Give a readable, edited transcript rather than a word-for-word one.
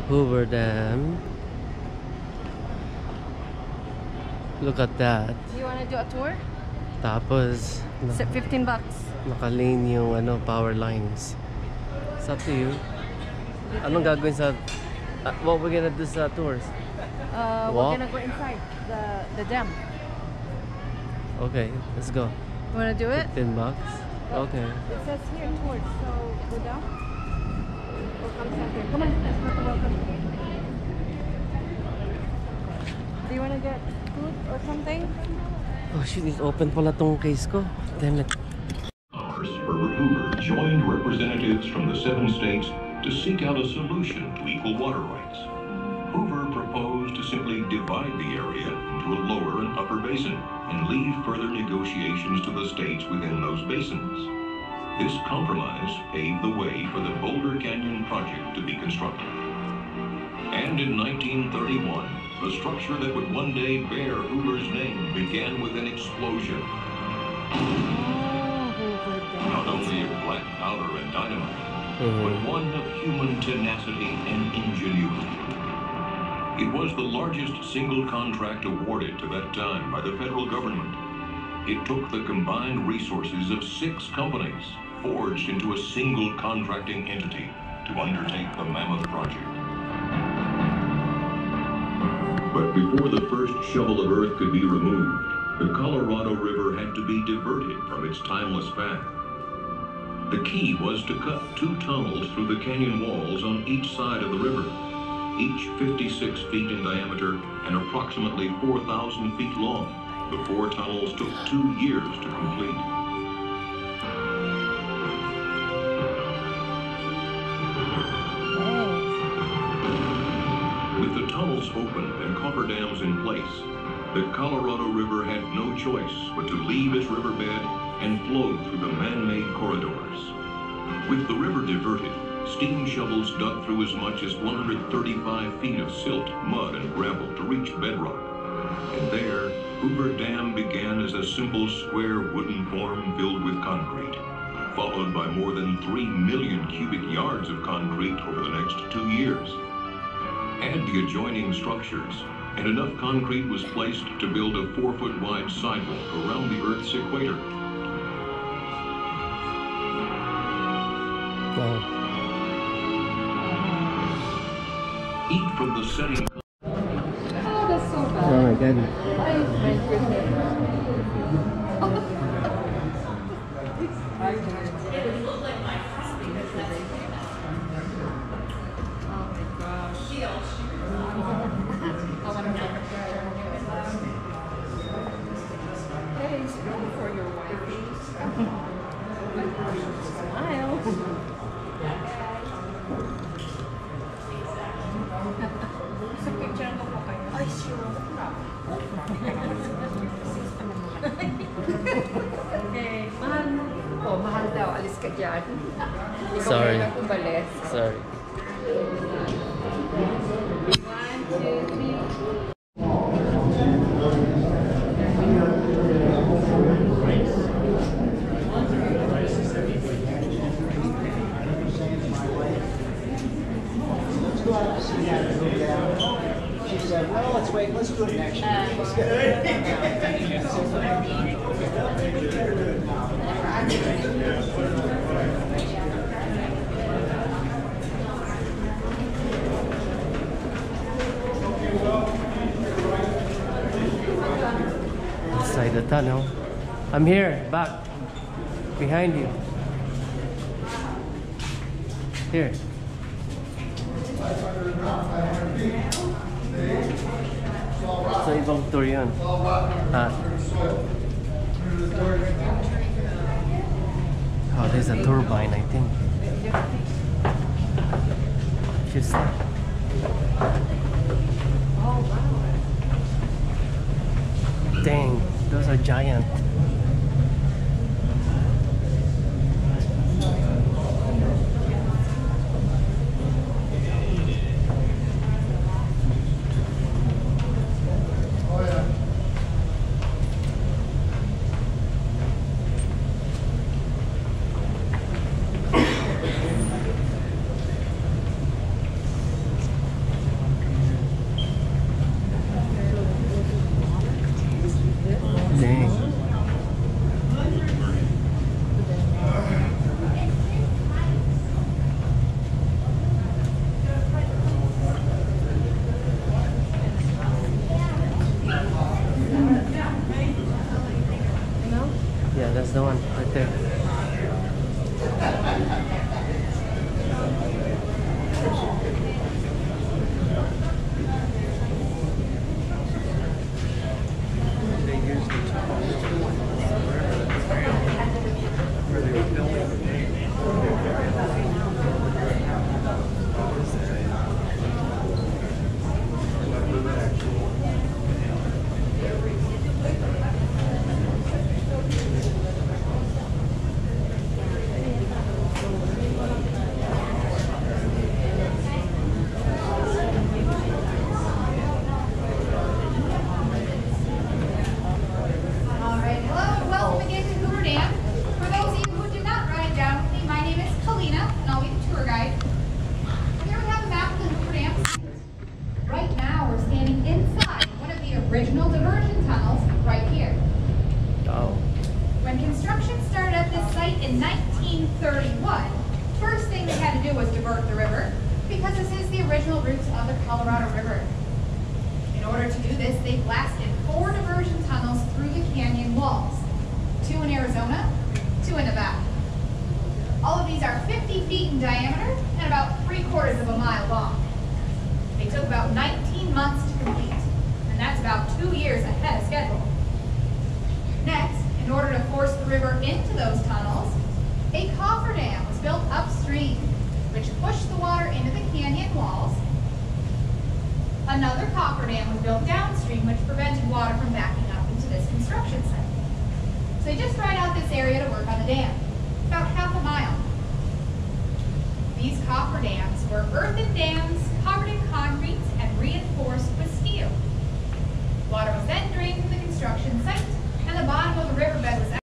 Hoover Dam. Look at that. You wanna do a tour? Tapos, $15. nakalane yung power lines. It's up to you. Anong gagawin sa... what we're gonna do sa tours? We're gonna go inside the dam. Okay, let's go. You wanna do it? $15. Okay. It says here tours, so go down. Welcome center. Come on, let's go to welcome. Do you wanna get food or something? Oh shit, it's open pala tong case ko. Damn it. Herbert Hoover joined representatives from the 7 states to seek out a solution to equal water rights. Hoover proposed to simply divide the area into a lower and upper basin and leave further negotiations to the states within those basins. This compromise paved the way for the Boulder Canyon project to be constructed. And in 1931, the structure that would one day bear Hoover's name began with an explosion. Not only of black powder and dynamite, but one of human tenacity and ingenuity. It was the largest single contract awarded to that time by the federal government. It took the combined resources of 6 companies, forged into a single contracting entity, to undertake the mammoth project. But before the first shovel of earth could be removed, the Colorado River had to be diverted from its timeless path. The key was to cut 2 tunnels through the canyon walls on each side of the river, each 56 feet in diameter and approximately 4,000 feet long. The 4 tunnels took 2 years to complete. With the tunnels open and cofferdams in place, the Colorado River had no choice but to leave its riverbed and flow through the man-made corridors. With the river diverted, steam shovels dug through as much as 135 feet of silt, mud, and gravel to reach bedrock. And there, Hoover Dam began as a simple square wooden form filled with concrete, followed by more than 3 million cubic yards of concrete over the next 2 years. Add the adjoining structures, and enough concrete was placed to build a 4-foot wide sidewalk around the Earth's equator. Wow. Eat from the setting. Oh, that's so bad. Oh my god. Oh my goodness. Hey, smile for your wife. Smile. Sa picture ko po kayo. Ay, sure. Okay, mahal mo. Oh, mahal daw. Alis ka dyan. Sorry. Ikaw na umalis. Sorry. 1, 2, 3. She said, well, let's wait, let's do it next year. Inside the tunnel. I'm here, back. Behind you. Here. Sa ibang tour yun. Ah. Oh, there's a turbine, I think. Just dang, those are giant. Colorado River. In order to do this, they blasted 4 diversion tunnels through the canyon walls, 2 in Arizona, 2 in Nevada. All of these are 50 feet in diameter and about 3/4 of a mile long. They took about 19 months to complete, and that's about 2 years ahead of schedule. Next, in order to force the river into those tunnels, a coffer dam was built upstream, which pushed the water into the canyon walls. Another coffer dam was built downstream, which prevented water from backing up into this construction site. So they just dried out this area to work on the dam, about half a mile. These coffer dams were earthen dams